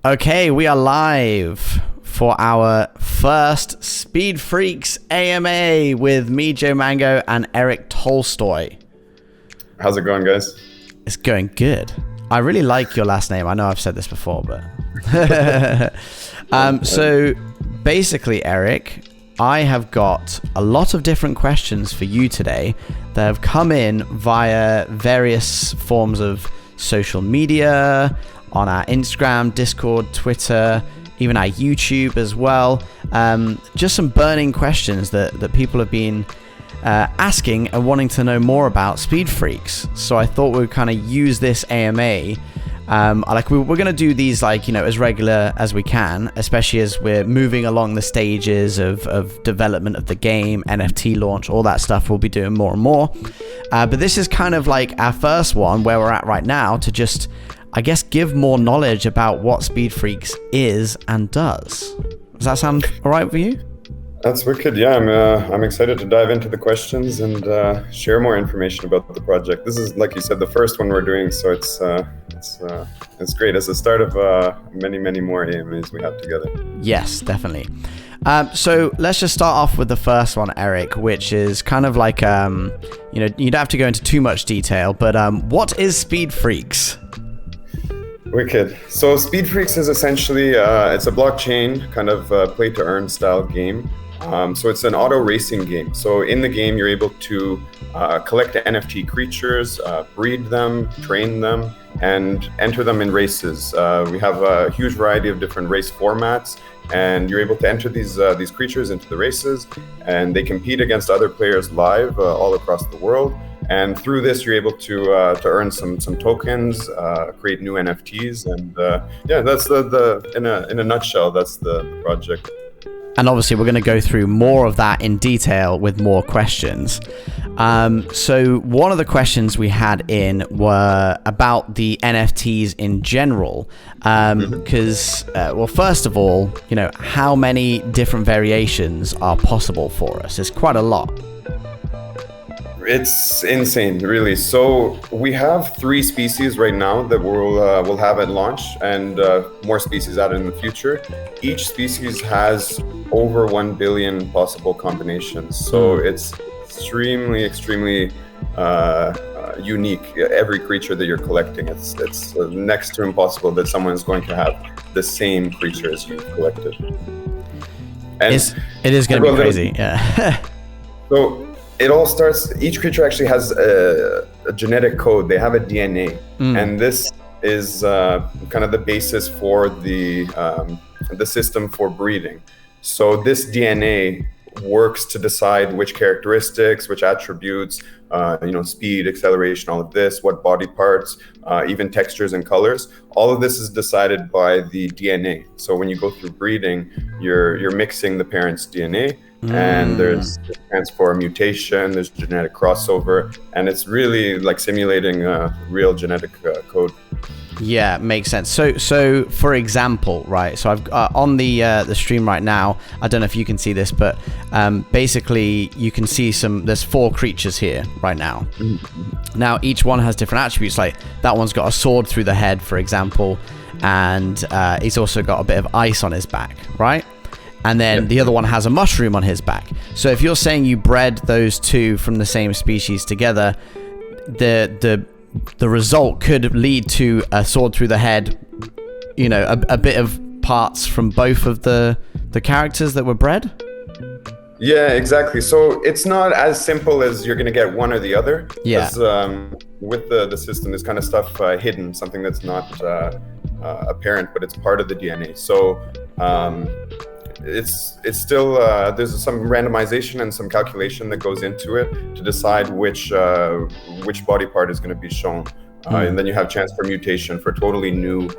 Okay, we are live for our first Speed Freaks AMA with me, Joe Mango, and Eric Tolstoy. How's it going, guys? It's going good. I really like your last name. I know I've said this before, but... So basically, Eric, I have got a lot of different questions for you today that have come in via various forms of social media, on our Instagram, Discord, Twitter, even our YouTube as well. Just some burning questions that people have been asking and wanting to know more about Speed Freaks. So I thought we'd kind of use this AMA. We're going to do these as regular as we can, especially as we're moving along the stages of development of the game, NFT launch, all that stuff we'll be doing more and more. But this is kind of like our first one where we're at right now to just, I guess, give more knowledge about what Speed Freaks is and does. Does that sound all right for you? That's wicked. Yeah, I'm excited to dive into the questions and share more information about the project. This is, like you said, the first one we're doing, so it's great. It's the start of many more AMAs we have together. Yes, definitely. So let's just start off with the first one, Eric, which is kind of like you don't have to go into too much detail, but what is Speed Freaks? Wicked. So Speed Freaks is essentially it's a blockchain kind of play to earn style game. So it's an auto racing game. So in the game, you're able to collect NFT creatures, breed them, train them, and enter them in races. We have a huge variety of different race formats, and you're able to enter these creatures into the races, and they compete against other players live all across the world. And through this, you're able to earn some tokens, create new NFTs, and that's in a nutshell, that's the project. And obviously, we're going to go through more of that in detail with more questions. So one of the questions we had in were about the NFTs in general. Because, first of all, how many different variations are possible for us? It's quite a lot. It's insane, really. So we have 3 species right now that we'll have at launch, and more species added in the future. Each species has over 1 billion possible combinations. So it's extremely unique. Every creature that you're collecting, it's next to impossible that someone is going to have the same creature as you've collected. And it is going to be crazy. Yeah. So it all starts, each creature actually has a genetic code. They have a DNA. And this is kind of the basis for the system for breeding. So this DNA works to decide which characteristics, which attributes, speed, acceleration, all of this, what body parts, even textures and colors. All of this is decided by the DNA. So when you go through breeding, you're mixing the parent's DNA. And there's transfer mutation, there's genetic crossover, and it's really like simulating real genetic code. Yeah, makes sense. So for example, right? So I've on the stream right now. I don't know if you can see this, but basically you can see there's 4 creatures here right now. Now each one has different attributes. Like that one's got a sword through the head, for example, and he's also got a bit of ice on his back, right? And then the other one has a mushroom on his back. So if you're saying you bred those 2 from the same species together, the result could lead to a sword through the head, a bit of parts from both of the characters that were bred? Yeah, exactly. So it's not as simple as you're going to get one or the other. Yeah. Because with the system, there's kind of stuff hidden, something that's not apparent, but it's part of the DNA. So it's still there's some randomization and some calculation that goes into it to decide which body part is going to be shown, and then you have chance for mutation for totally new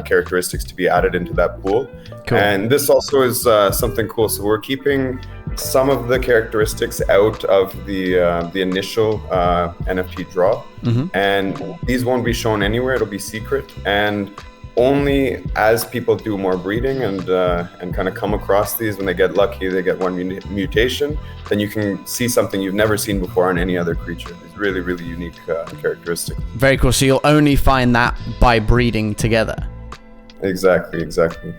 characteristics to be added into that pool. Cool. And this also is something cool. So we're keeping some of the characteristics out of the initial NFT draw, and these won't be shown anywhere. It'll be secret, and only as people do more breeding and kind of come across these, when they get lucky, they get one mutation, then you can see something you've never seen before on any other creature. These really, really unique characteristics. Very cool. So you'll only find that by breeding together? Exactly.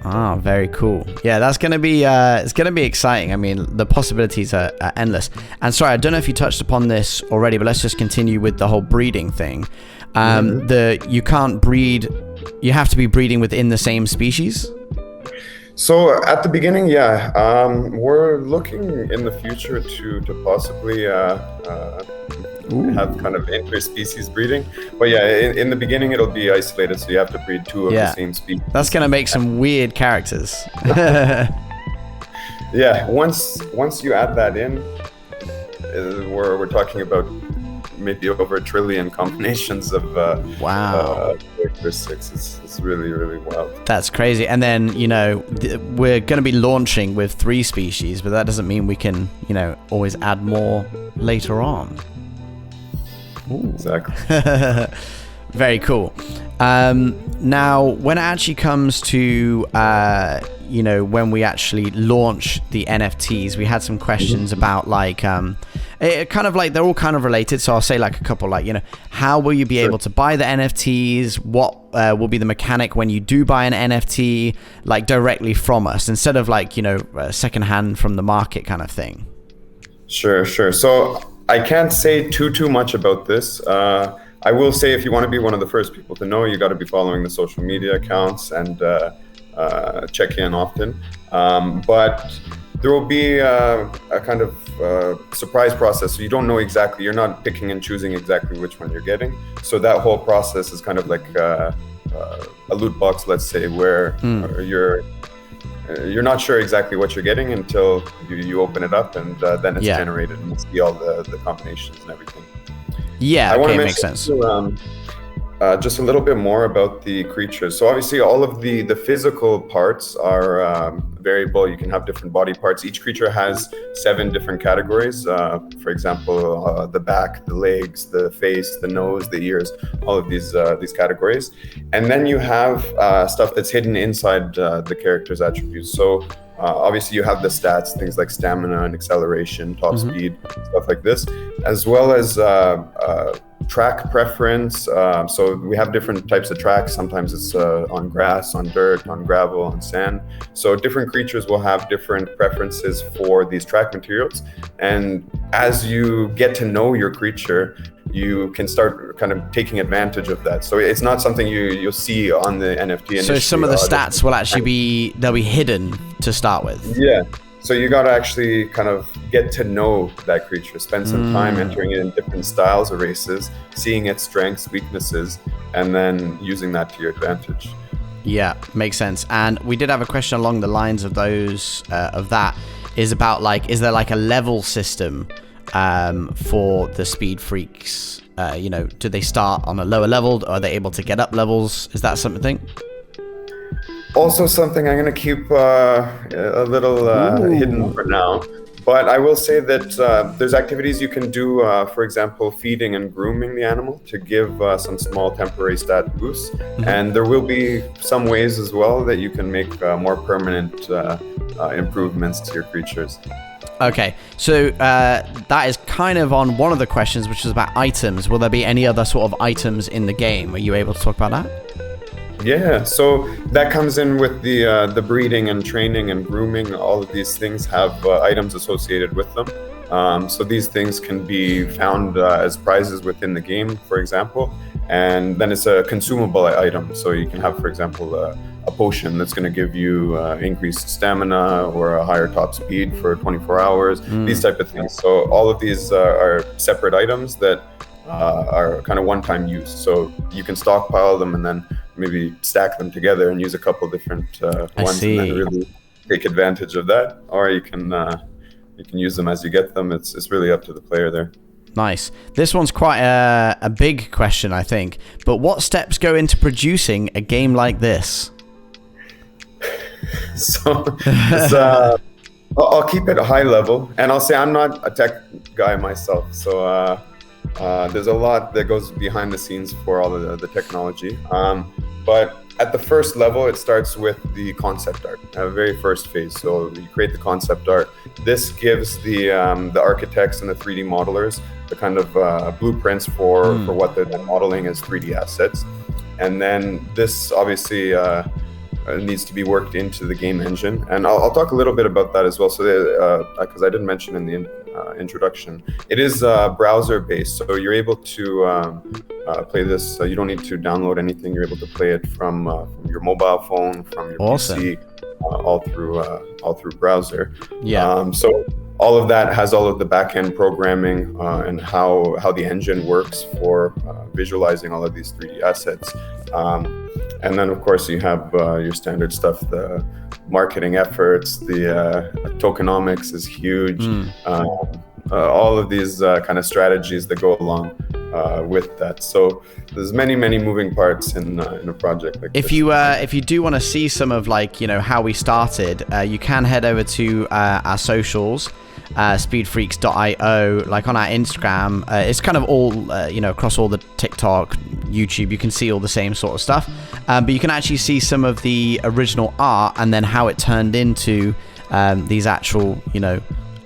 Ah, very cool. Yeah, that's gonna be it's gonna be exciting. I mean, the possibilities are endless. And sorry, I don't know if you touched upon this already, but let's just continue with the whole breeding thing. You can't breed. You have to be breeding within the same species. So at the beginning, yeah, we're looking in the future to possibly have kind of interspecies breeding. But yeah, in the beginning, it'll be isolated, so you have to breed two of the same species. That's gonna make some weird characters. Yeah, once you add that in, we're talking about maybe over 1 trillion combinations of characteristics. It's really, really wild. That's crazy. And then, we're going to be launching with 3 species, but that doesn't mean we can, always add more later on. Ooh. Exactly. Very cool. Now, when it actually comes to, when we actually launch the NFTs, we had some questions about they're all kind of related. So I'll say like a couple, how will you be able to buy the NFTs? What will be the mechanic when you do buy an NFT, directly from us instead of secondhand from the market kind of thing? Sure. So I can't say too much about this. I will say if you want to be one of the first people to know, you got to be following the social media accounts and check in often. But there will be a kind of surprise process. So you don't know exactly, you're not picking and choosing exactly which one you're getting. So that whole process is kind of like a loot box, let's say, where you're not sure exactly what you're getting until you open it up, and then it's generated and you see all the combinations and everything. Yeah, I want to makes sense. Just a little bit more about the creatures. So obviously all of the physical parts are variable. You can have different body parts. Each creature has 7 different categories. For example, the back, the legs, the face, the nose, the ears, all of these categories. And then you have stuff that's hidden inside the character's attributes. So obviously you have the stats, things like stamina and acceleration, top speed, stuff like this, as well as track preference. So we have different types of tracks. Sometimes it's on grass, on dirt, on gravel, on sand. So different creatures will have different preferences for these track materials. And as you get to know your creature, you can start kind of taking advantage of that. So it's not something you'll see on the NFT initially. So some of the stats will actually they'll be hidden to start with. Yeah. So you got to actually kind of get to know that creature, spend some time entering it in different styles of races, seeing its strengths, weaknesses, and then using that to your advantage. Yeah, makes sense. And we did have a question along the lines of those, is about is there a level system for the speed freaks? Do they start on a lower level? Are they able to get up levels? Is that something? Also something I'm going to keep a little hidden for now. But I will say that there's activities you can do, for example, feeding and grooming the animal to give some small temporary stat boosts. And there will be some ways as well that you can make more permanent improvements to your creatures. Okay, so that is kind of on one of the questions, which is about items. Will there be any other sort of items in the game? Are you able to talk about that? Yeah, so that comes in with the breeding and training and grooming. All of these things have items associated with them. So these things can be found as prizes within the game, for example. And then it's a consumable item. So you can have, for example, a potion that's going to give you increased stamina or a higher top speed for 24 hours, these type of things. So all of these are separate items that are kind of one-time use. So you can stockpile them and then maybe stack them together and use a couple different ones and then really take advantage of that. Or you can use them as you get them. It's really up to the player there. Nice. This one's quite a big question, I think. But what steps go into producing a game like this? So I'll keep it high level, and I'll say I'm not a tech guy myself. So there's a lot that goes behind the scenes for all of the technology. But at the first level, it starts with the concept art, a very first phase. So you create the concept art. This gives the architects and the 3D modelers the kind of blueprints for what they're then modeling as 3D assets. And then this obviously needs to be worked into the game engine, and I'll talk a little bit about that as well. So, because I didn't mention in the introduction, it is browser based, so you're able to play this. You don't need to download anything. You're able to play it from your mobile phone, from your PC, all through browser. Yeah. So all of that has all of the back-end programming and how the engine works for visualizing all of these 3D assets. And then, of course, you have your standard stuff, the marketing efforts, the tokenomics is huge. All of these kind of strategies that go along with that. So there's many moving parts in a project like this. If you do want to see some of how we started, you can head over to our socials. speedfreaks.io, like on our Instagram. It's kind of all across all the TikTok, YouTube. You can see all the same sort of stuff, but you can actually see some of the original art and then how it turned into these actual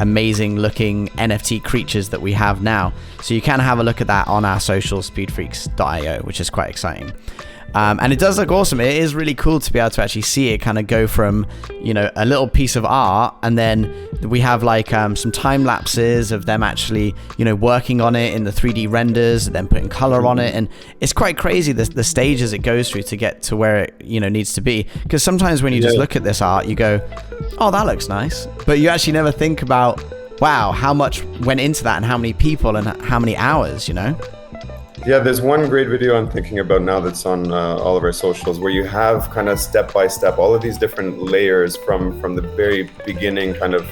amazing looking NFT creatures that we have now. So you can have a look at that on our socials, speedfreaks.io, which is quite exciting. And it does look awesome. It is really cool to be able to actually see it kind of go from, a little piece of art, and then we have some time lapses of them actually, working on it in the 3D renders, and then putting color on it. And it's quite crazy the stages it goes through to get to where it, needs to be. Because sometimes when you just look at this art, you go, oh, that looks nice. But you actually never think about, wow, how much went into that and how many people and how many hours, Yeah, there's one great video I'm thinking about now that's on all of our socials, where you have kind of step by step all of these different layers from the very beginning, kind of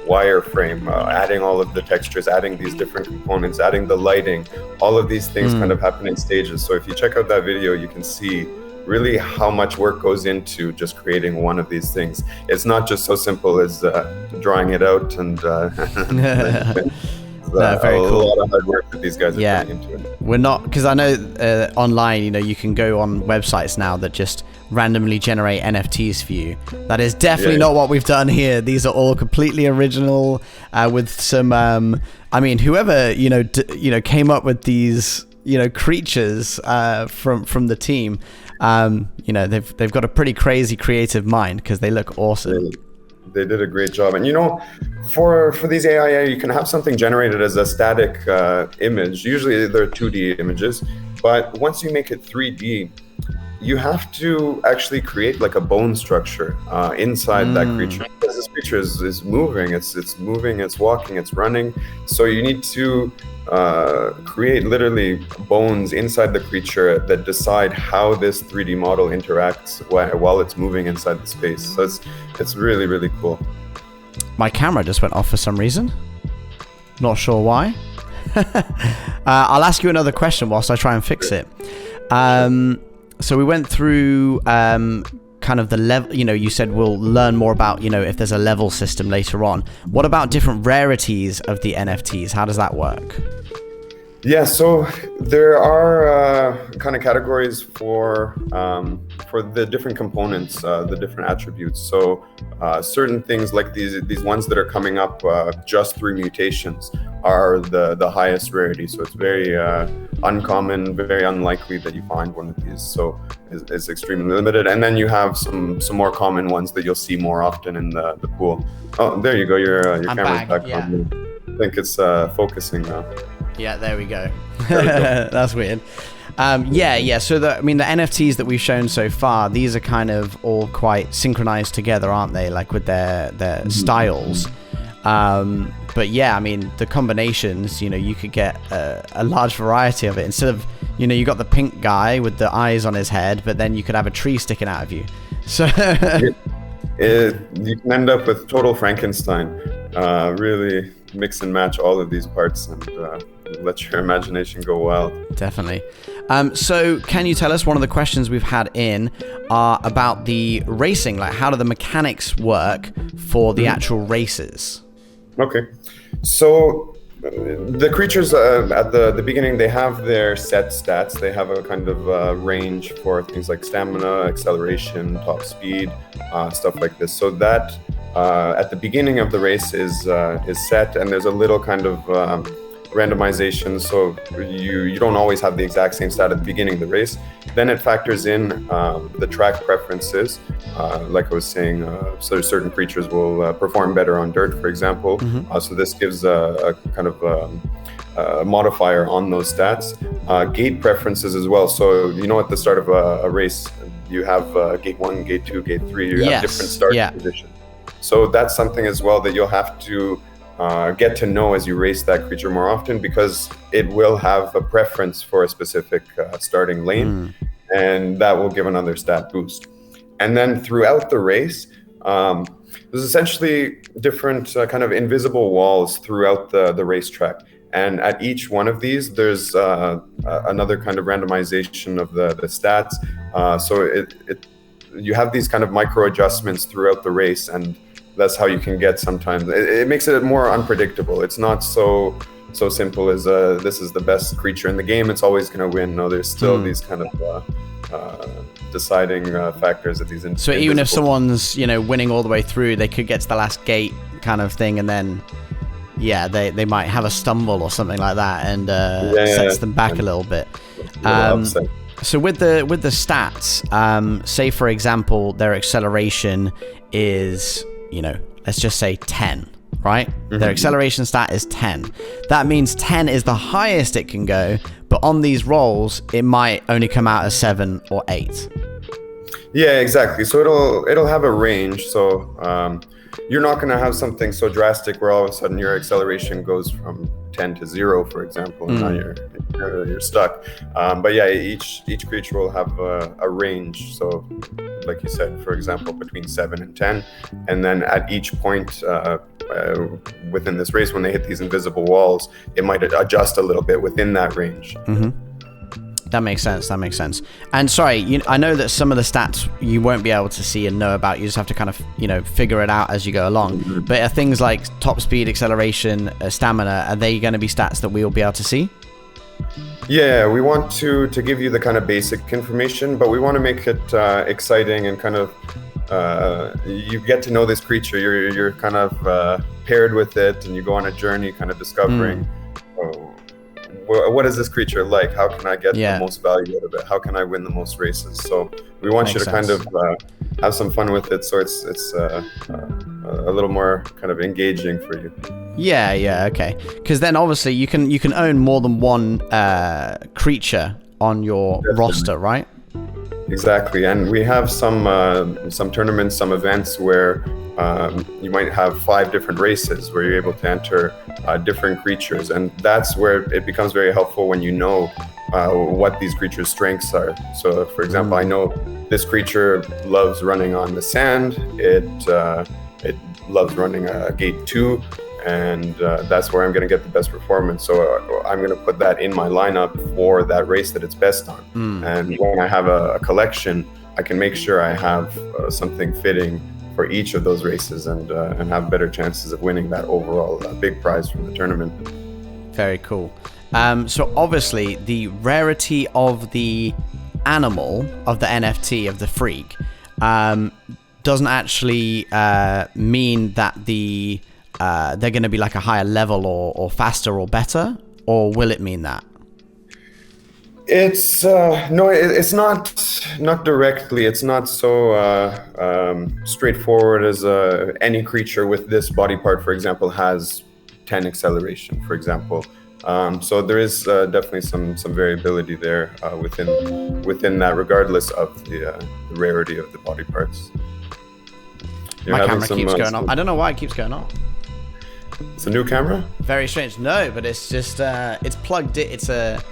wireframe, adding all of the textures, adding these different components, adding the lighting, all of these things kind of happen in stages. So if you check out that video, you can see really how much work goes into just creating one of these things. It's not just so simple as drawing it out and very cool. A lot of hard work that these guys are putting into it. We're not, because I know online, you can go on websites now that just randomly generate NFTs for you. That is definitely not what we've done here. These are all completely original, with some, whoever came up with these creatures from the team. They've got a pretty crazy creative mind because they look awesome. They did a great job. And for these AI, you can have something generated as a static image. Usually they're 2D images, but once you make it 3D, you have to actually create like a bone structure inside that creature. Because this creature is moving, it's moving, it's walking, it's running. So you need to create literally bones inside the creature that decide how this 3D model interacts while it's moving inside the space. So it's really, really cool. My camera just went off for some reason. Not sure why. I'll ask you another question whilst I try and fix it. So we went through kind of the level, you said we'll learn more about, if there's a level system later on. What about different rarities of the NFTs? How does that work? Yeah, so there are kind of categories for the different components, the different attributes. So certain things like these ones that are coming up just through mutations are the highest rarity. So it's very uncommon, very unlikely that you find one of these. So it's extremely limited. And then you have some more common ones that you'll see more often in the pool. Oh, there you go. Your camera's back on. I think it's focusing now. Yeah, there we go. That's weird. So the NFTs that we've shown so far, these are kind of all quite synchronized together, aren't they? Like with their styles. But yeah, the combinations, you could get a large variety of it. Instead of, you got the pink guy with the eyes on his head, but then you could have a tree sticking out of you. So you can end up with total Frankenstein. Really mix and match all of these parts and let your imagination go wild. Definitely. So can you tell us, one of the questions we've had in are about the racing, like how do the mechanics work for the actual races? Okay. So the creatures at the beginning, they have their set stats. They have a kind of range for things like stamina, acceleration, top speed, stuff like this. So that at the beginning of the race is set, and there's a little kind of randomization, so you don't always have the exact same stat at the beginning of the race. Then it factors in the track preferences. Like I was saying, so certain creatures will perform better on dirt, for example. So this gives a kind of modifier on those stats. Gate preferences as well. So at the start of a race, you have gate 1, gate 2, gate 3. You have different starting positions. So that's something as well that you'll have to get to know as you race that creature more often, because it will have a preference for a specific starting lane, and that will give another stat boost. And then throughout the race, there's essentially different kind of invisible walls throughout the racetrack. And at each one of these, there's another kind of randomization of the stats. So you have these kind of micro adjustments throughout the race, and that's how you can get sometimes. It makes it more unpredictable. It's not so simple as this is the best creature in the game, it's always going to win. No, there's still these kind of deciding factors at these. So even if someone's winning all the way through, they could get to the last gate kind of thing, and then they might have a stumble or something like that, and sets them back a little bit. So with the stats, say for example their acceleration is let's just say 10, right? Their acceleration stat is 10. That means 10 is the highest it can go, but on these rolls it might only come out as 7 or 8. Yeah, exactly. So it'll have a range. So you're not going to have something so drastic where all of a sudden your acceleration goes from 10 to 0, for example, and now you're stuck. But yeah, each creature will have a range. So like you said, for example, between 7 and 10. And then at each point within this race, when they hit these invisible walls, it might adjust a little bit within that range. That makes sense. And sorry, I know that some of the stats you won't be able to see and know about. You just have to kind of, figure it out as you go along. But are things like top speed, acceleration, stamina, are they going to be stats that we will be able to see? Yeah, we want to give you the kind of basic information, but we want to make it exciting and kind of you get to know this creature. You're kind of paired with it, and you go on a journey, kind of discovering. What is this creature like? How can I get the most value out of it? How can I win the most races? So we want you to kind of have some fun with it, so it's a little more kind of engaging for you. Yeah, okay. Because then obviously you can own more than one creature on your roster, right? Exactly, and we have some tournaments, some events where you might have 5 different races where you're able to enter different creatures, and that's where it becomes very helpful when you know what these creatures' strengths are. So, for example, I know this creature loves running on the sand. It loves running gate 2. And that's where I'm going to get the best performance. So I'm going to put that in my lineup for that race that it's best on. And when I have a collection, I can make sure I have something fitting for each of those races, and have better chances of winning that overall big prize from the tournament. Very cool. So obviously the rarity of the animal, of the NFT, of the freak, doesn't actually mean that they're going to be like a higher level or faster or better, or will it mean that? It's no, it's not directly. It's not so straightforward as any creature with this body part, for example, has 10 acceleration, for example. So there is definitely some variability there within that, regardless of the rarity of the body parts. My camera keeps going off. I don't know why it keeps going off. It's a new camera? Very strange. No, but it's just it's plugged in. It's a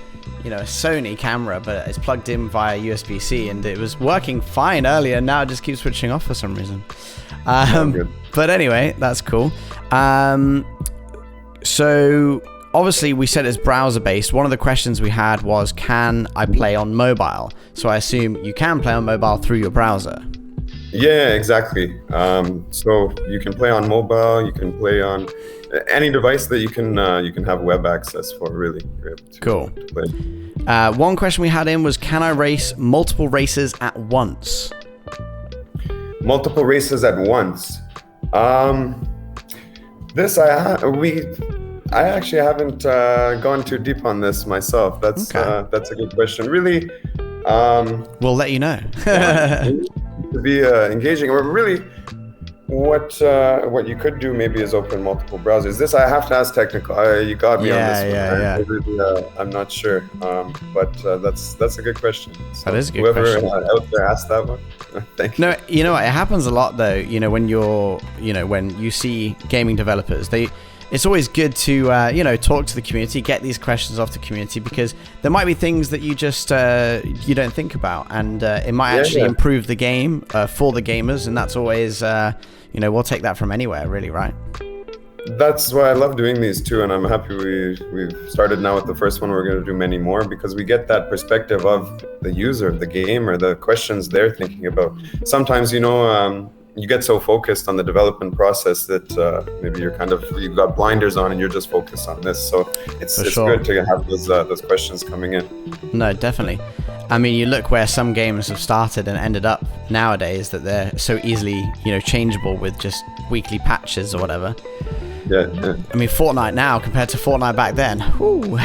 Sony camera, but it's plugged in via USB-C, and it was working fine earlier. Now it just keeps switching off for some reason. But anyway, that's cool. So obviously we said it's browser based. One of the questions we had was, can I play on mobile? So I assume you can play on mobile through your browser. Yeah, exactly. So you can play on mobile. You can play on any device that you can have web access for. Really, cool. To play. One question we had in was, can I race multiple races at once? Multiple races at once. I actually haven't gone too deep on this myself. That's a good question. Really, we'll let you know. To be engaging, or really, what you could do maybe is open multiple browsers. This I have to ask technical. You got me on this one. Yeah. Really, I'm not sure, but that's a good question. So that is a good question. Whoever out there asked that one, thank you. No, you know what? It happens a lot though. You know, when when you see gaming developers, it's always good to talk to the community, get these questions off the community, because there might be things that you just you don't think about, and it might actually improve the game for the gamers, and that's always we'll take that from anywhere, really, right? That's why I love doing these too, and I'm happy we've started now with the first one. We're going to do many more because we get that perspective of the user, the gamer, the questions they're thinking about. Sometimes you get so focused on the development process that maybe you've got blinders on and you're just focused on this. So it's good to have those questions coming in. No, definitely. I mean, you look where some games have started and ended up nowadays, that they're so easily changeable with just weekly patches or whatever. Yeah. I mean, Fortnite now compared to Fortnite back then. Woo.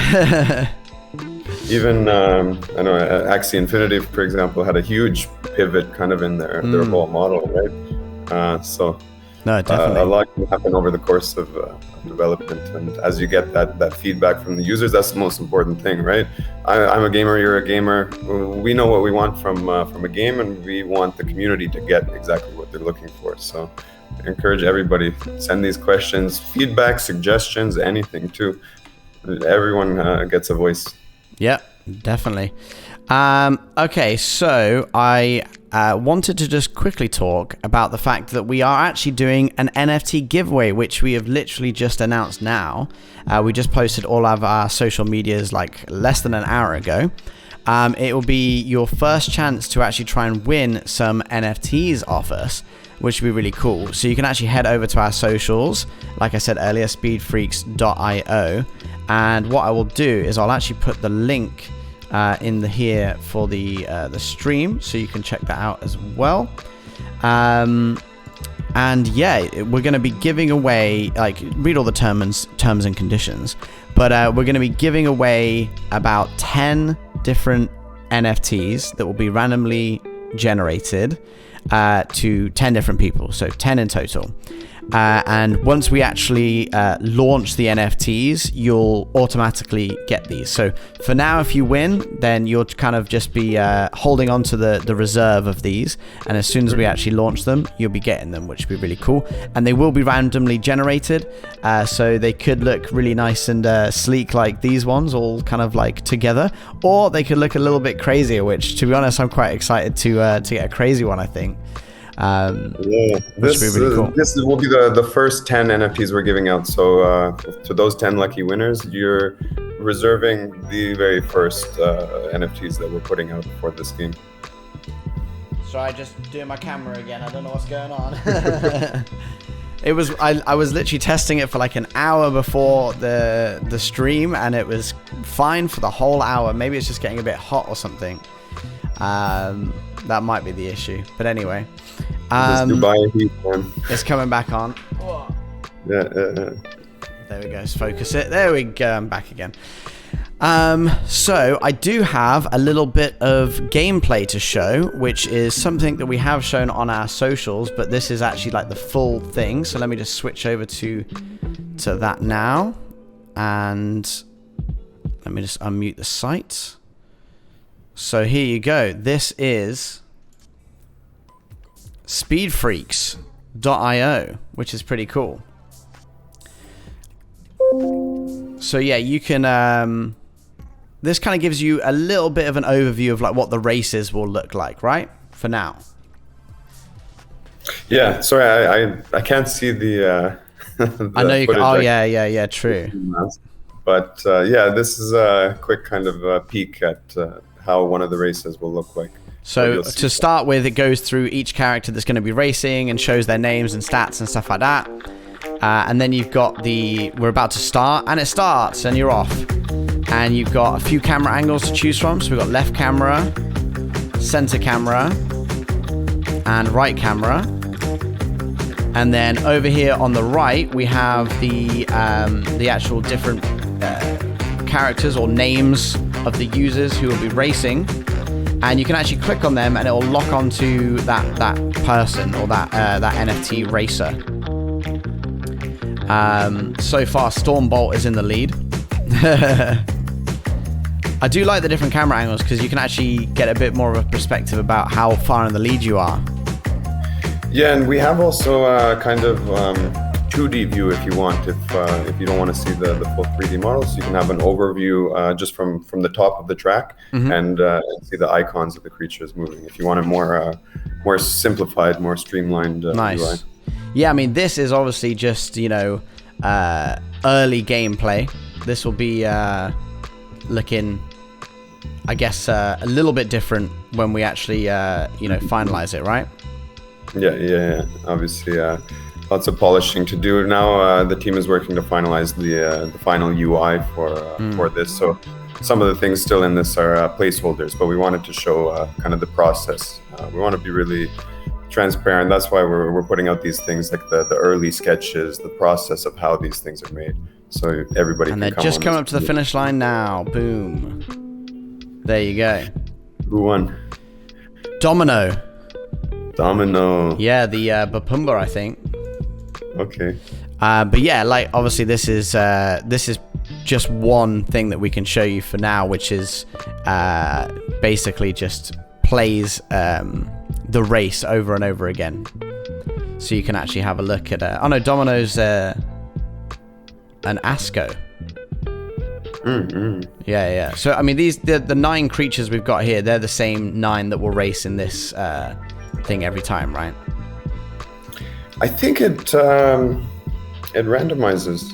Even I know Axie Infinity, for example, had a huge pivot kind of in their whole model, right? No, definitely. A lot can happen over the course of development, and as you get that feedback from the users, that's the most important thing, right? I'm a gamer, you're a gamer. We know what we want from a game, and we want the community to get exactly what they're looking for. So I encourage everybody, send these questions, feedback, suggestions, anything too. Everyone gets a voice. Yeah, definitely. Okay, so I wanted to just quickly talk about the fact that we are actually doing an NFT giveaway, which we have literally just announced now. We just posted all of our social medias like less than an hour ago. It will be your first chance to actually try and win some NFTs off us, which would be really cool. So you can actually head over to our socials, like I said earlier, speedfreaks.io. And what I will do is I'll actually put the link in here for the stream, so you can check that out as well. And yeah, we're going to be giving away, like, read all the terms and conditions, but we're going to be giving away about 10 different NFTs that will be randomly generated to 10 different people, so 10 in total. And once we actually launch the NFTs, you'll automatically get these. So for now, if you win, then you'll kind of just be holding on to the reserve of these. And as soon as we actually launch them, you'll be getting them, which would be really cool. And they will be randomly generated. So they could look really nice and sleek like these ones, all kind of like together. Or they could look a little bit crazier, which, to be honest, I'm quite excited to get a crazy one, I think. This really cool. This will be the first 10 NFTs we're giving out. So to those 10 lucky winners, you're reserving the very first NFTs that we're putting out for this game. Sorry, just doing my camera again. I don't know what's going on. I was literally testing it for like an hour before the stream, and it was fine for the whole hour. Maybe it's just getting a bit hot or something. That might be the issue. But anyway. Dubai heat, man. It's coming back on. Yeah. There we go. Let's focus it. There we go. I'm back again. So I do have a little bit of gameplay to show, which is something that we have shown on our socials, but this is actually like the full thing. So let me just switch over to that now, and let me just unmute the site. So here you go. This is speedfreaks.io, which is pretty cool. So yeah, you can this kind of gives you a little bit of an overview of like what the races will look like, right? For now. Yeah, sorry, I can't see the I know you can. Oh yeah, true. But yeah, this is a quick kind of peek at how one of the races will look like. So to start with, it goes through each character that's going to be racing and shows their names and stats and stuff like that. And then you've got we're about to start, and it starts, and you're off. And you've got a few camera angles to choose from. So we've got left camera, center camera, and right camera. And then over here on the right, we have the actual different characters or names of the users who will be racing. And you can actually click on them and it will lock onto that person or that NFT racer. So far, Stormbolt is in the lead. I do like the different camera angles because you can actually get a bit more of a perspective about how far in the lead you are. Yeah, and we have also kind of 2D view if you want. If you don't want to see the full 3D models, you can have an overview just from the top of the track and see the icons of the creatures moving. If you want a more simplified, more streamlined nice. UI. Yeah, I mean, this is obviously just, early gameplay. This will be looking, I guess, a little bit different when we actually, finalize it, right? Yeah. Obviously, lots of polishing to do now. The team is working to finalize the final UI for this. So some of the things still in this are placeholders, but we wanted to show kind of the process. We want to be really transparent. That's why we're putting out these things like the early sketches, the process of how these things are made, so everybody. And they're just coming up to the finish line now. Boom. There you go. Who won? Domino. Yeah, the Bapumba, I think. Okay. But yeah, like obviously this is just one thing that we can show you for now, which is basically just plays the race over and over again, so you can actually have a look at Domino's an Asco. Yeah. So I mean, the 9 creatures we've got here, they're the same 9 that will race in this thing every time, right? I think it randomizes.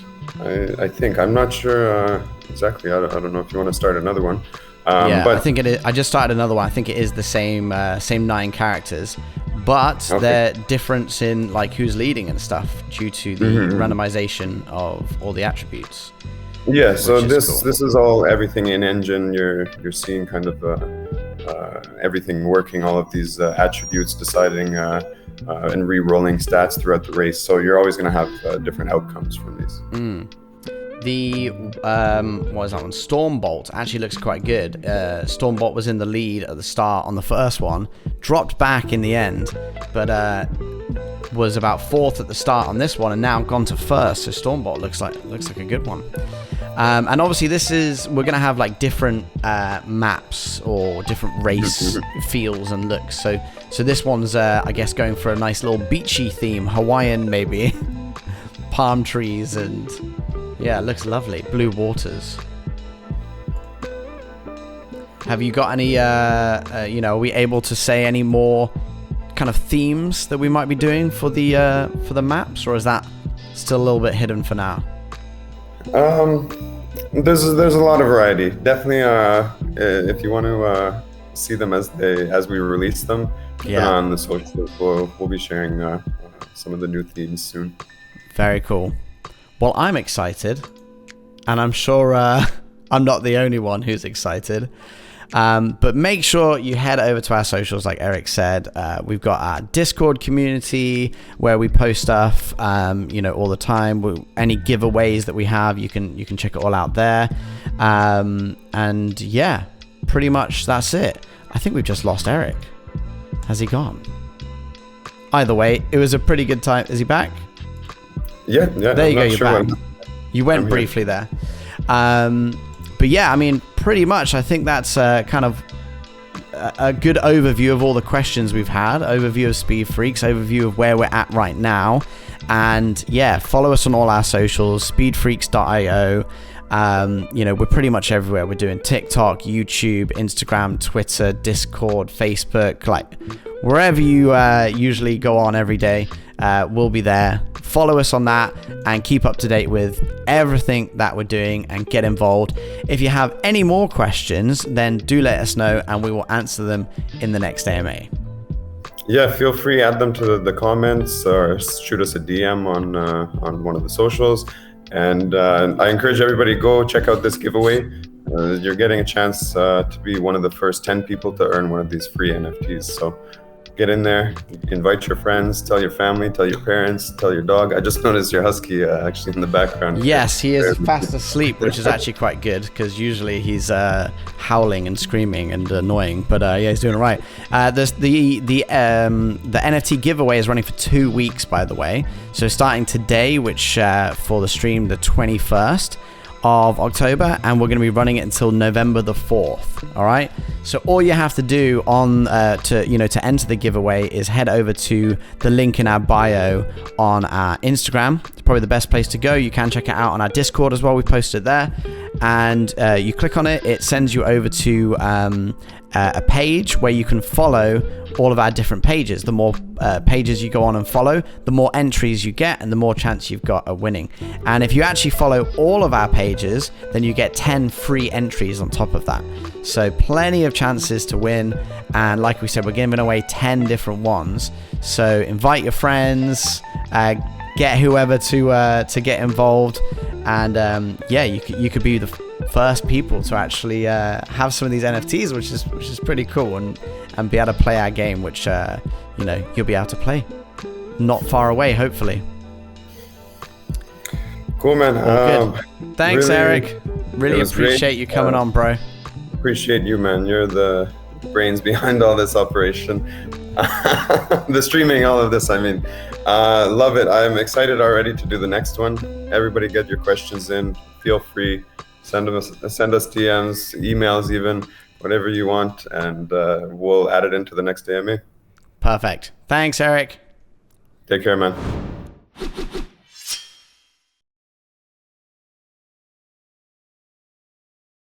I think, I'm not sure exactly. I don't know if you want to start another one. But I think it is. I just started another one. I think it is the same 9 characters, but they're different in like who's leading and stuff due to the randomization of all the attributes. Yeah. So this cool. This is all everything in engine. You're seeing kind of everything working. All of these attributes deciding and re-rolling stats throughout the race. So you're always going to have different outcomes from these. The what is that one? Stormbolt actually looks quite good. Stormbolt was in the lead at the start on the first one, dropped back in the end, but was about 4th at the start on this one, and now gone to 1st. So Stormbolt looks like a good one. And obviously we're gonna have like different maps or different race feels and looks. So this one's I guess going for a nice little beachy theme, Hawaiian maybe, palm trees and. Yeah, it looks lovely. Blue waters. Have you got any, are we able to say any more kind of themes that we might be doing for the maps, or is that still a little bit hidden for now? There's a lot of variety. Definitely, if you want to see them as we release them, on the socials, we'll be sharing some of the new themes soon. Very cool. Well, I'm excited, and I'm sure I'm not the only one who's excited. But make sure you head over to our socials, like Eric said. We've got our Discord community where we post stuff, all the time. Any giveaways that we have, you can check it all out there. And yeah, pretty much that's it. I think we've just lost Eric. Has he gone? Either way, it was a pretty good time. Is he back? Yeah. There you go. You're back. You went briefly there. But yeah, I mean, pretty much, I think that's kind of a good overview of all the questions we've had, overview of Speed Freaks, overview of where we're at right now. And yeah, follow us on all our socials, speedfreaks.io. We're pretty much everywhere. We're doing TikTok, YouTube, Instagram, Twitter, Discord, Facebook, like wherever you usually go on every day, we'll be there. Follow us on that and keep up to date with everything that we're doing and get involved. If you have any more questions, then do let us know and we will answer them in the next AMA. Yeah, feel free, add them to the comments or shoot us a DM on one of the socials. And I encourage everybody, go check out this giveaway. You're getting a chance to be one of the first 10 people to earn one of these free NFTs. So get in there, invite your friends, tell your family, tell your parents, tell your dog. I just noticed your husky actually in the background. Yes, he is fast asleep, which is actually quite good because usually he's howling and screaming and annoying. But yeah, he's doing all right. The NFT giveaway is running for 2 weeks, by the way. So starting today, which for the stream, the 21st of October, and we're going to be running it until November the 4th. All right. So all you have to do to enter the giveaway is head over to the link in our bio on our Instagram. It's probably the best place to go. You can check it out on our Discord as well. We posted it there, and you click on it. It sends you over to a page where you can follow all of our different pages. The more pages you go on and follow, the more entries you get and the more chance you've got of winning. And if you actually follow all of our pages, then you get 10 free entries on top of that. So plenty of chances to win. And like we said, we're giving away 10 different ones. So invite your friends, get whoever to get involved, and yeah, you could be the first people to actually have some of these NFTs, which is pretty cool, and be able to play our game, which you'll be able to play not far away, hopefully. Cool, man. Good. Thanks, really, Eric. Really appreciate you coming on, bro. Appreciate you, man. You're the brains behind all this operation. The streaming, all of this, I mean. Love it. I'm excited already to do the next one. Everybody get your questions in. Feel free. Send us DMs, emails even, whatever you want, and we'll add it into the next AMA. Perfect. Thanks, Eric. Take care, man.